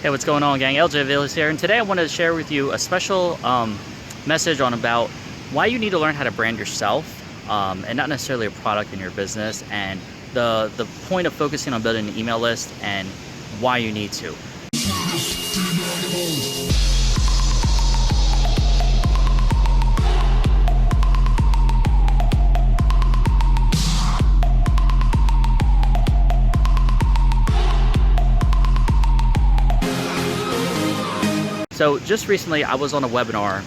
Hey, what's going on, gang? LJ Aviles here, and today I wanted to share with you a special message on about why you need to learn how to brand yourself, and not necessarily a product in your business, and the point of focusing on building an email list and why you need to. So just recently, I was on a webinar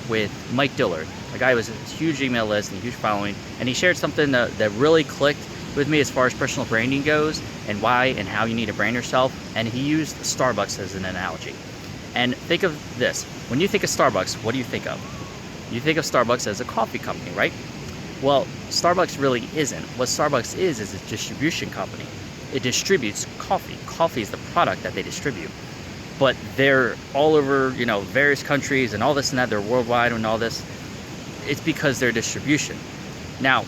with Mike Dillard, a guy who has a huge email list and a huge following, and he shared something that really clicked with me as far as personal branding goes and why and how you need to brand yourself. And he used Starbucks as an analogy. And think of this. When you think of Starbucks, what do you think of? You think of Starbucks as a coffee company, right? Well, Starbucks really isn't. What Starbucks is a distribution company. It distributes coffee. Coffee is the product that they distribute. But they're all over, various countries and all this and that. They're worldwide and all this. It's because they're distribution. Now,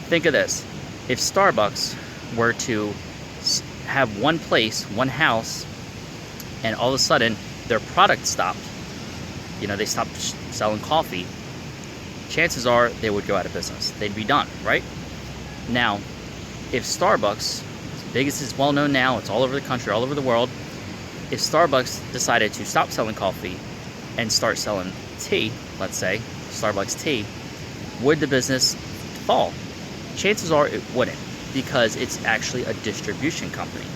think of this. If Starbucks were to have one place, one house, and all of a sudden their product stopped, they stopped selling coffee, chances are they would go out of business. They'd be done, right? Now, if Starbucks, as big as it's well known now, it's all over the country, all over the world, if Starbucks decided to stop selling coffee and start selling tea, let's say, Starbucks tea, would the business fall? Chances are it wouldn't, because it's actually a distribution company.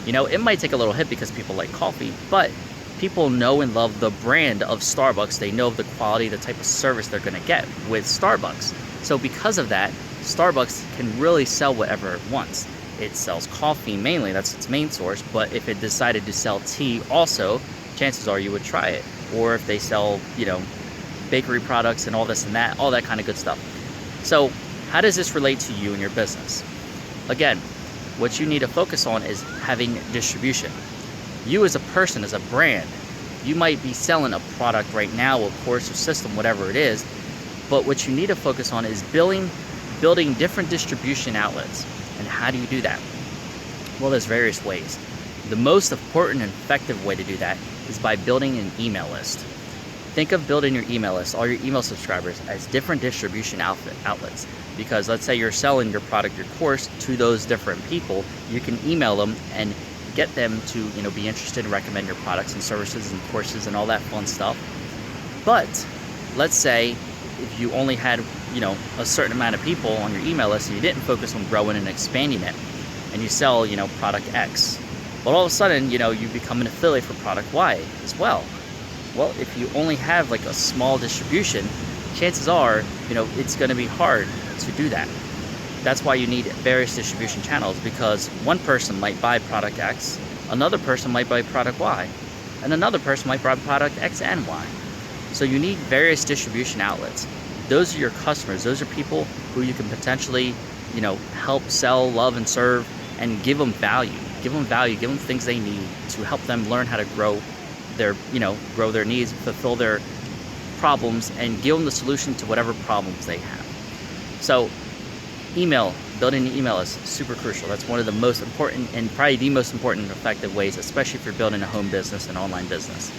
It might take a little hit because people like coffee, but people know and love the brand of Starbucks. They know the quality, the type of service they're going to get with Starbucks. So because of that, Starbucks can really sell whatever it wants. It sells coffee mainly, that's its main source, but if it decided to sell tea also, chances are you would try it. Or if they sell, bakery products and all this and that, all that kind of good stuff. So how does this relate to you and your business? Again, what you need to focus on is having distribution. You as a person, as a brand, you might be selling a product right now, a course or system, whatever it is, but what you need to focus on is building different distribution outlets. And how do you do that? Well, there's various ways. The most important and effective way to do that is by building an email list. Think of building your email list, all your email subscribers, as different distribution outlets. Because let's say you're selling your product, your course, to those different people, you can email them and get them to be interested and recommend your products and services and courses and all that fun stuff. But let's say if you only had a certain amount of people on your email list and you didn't focus on growing and expanding it, and you sell product X, but all of a sudden you become an affiliate for product Y as well. Well, if you only have like a small distribution, chances are it's going to be hard to do that. That's why you need various distribution channels, because one person might buy product X, another person might buy product Y, and another person might buy product X and Y. So you need various distribution outlets. Those are your customers. Those are people who you can potentially, help sell, love, and serve, and give them value. Give them value. Give them things they need to help them learn how to grow their needs, fulfill their problems, and give them the solution to whatever problems they have. So, building an email is super crucial. That's one of the most important and probably the most important and effective ways, especially if you're building a home business and online business.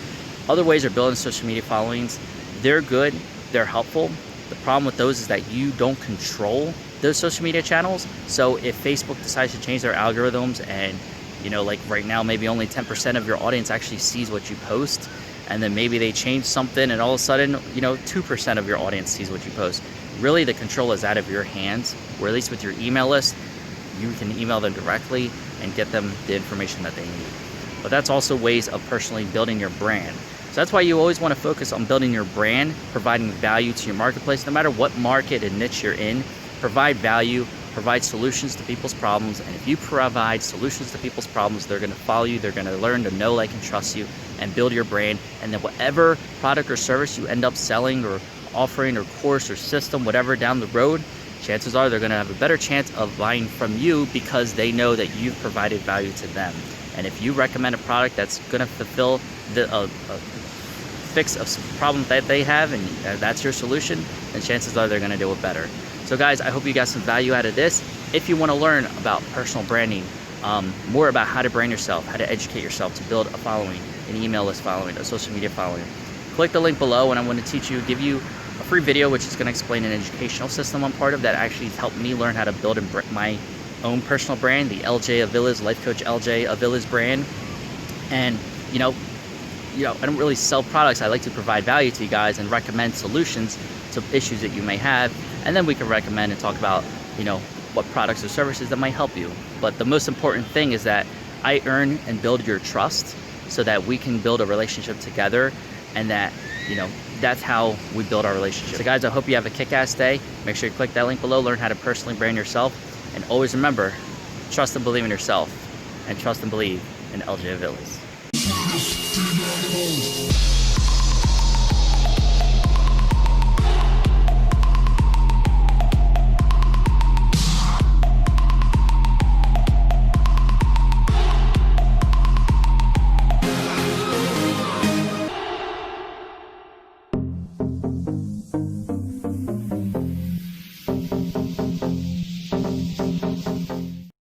Other ways are building social media followings. They're good. They're helpful. The problem with those is that you don't control those social media channels. So if Facebook decides to change their algorithms and, like right now, maybe only 10% of your audience actually sees what you post, and then maybe they change something and all of a sudden, 2% of your audience sees what you post. Really, the control is out of your hands, or at least with your email list, you can email them directly and get them the information that they need. But that's also ways of personally building your brand. So that's why you always want to focus on building your brand, providing value to your marketplace. No matter what market and niche you're in, provide value, provide solutions to people's problems. And if you provide solutions to people's problems, they're going to follow you. They're going to learn to know, like, and trust you and build your brand. And then whatever product or service you end up selling or offering or course or system, whatever down the road, chances are they're going to have a better chance of buying from you because they know that you've provided value to them. And if you recommend a product that's going to fulfill the fix a problem that they have, and that's your solution, then chances are they're going to do it better. So guys, I hope you got some value out of this. If you want to learn about personal branding, more about how to brand yourself, how to educate yourself to build a following, an email list following, a social media following, click the link below and I'm going to teach you, give you a free video which is going to explain an educational system I'm part of that actually has helped me learn how to build my own personal brand, the LJ Aviles, Life Coach LJ Aviles brand. And you know, I don't really sell products. I like to provide value to you guys and recommend solutions to issues that you may have, and then we can recommend and talk about, what products or services that might help you. But the most important thing is that I earn and build your trust so that we can build a relationship together, and that, that's how we build our relationship. So guys, I hope you have a kick-ass day. Make sure you click that link below, learn how to personally brand yourself, and always remember, trust and believe in yourself, and trust and believe in LJ Aviles.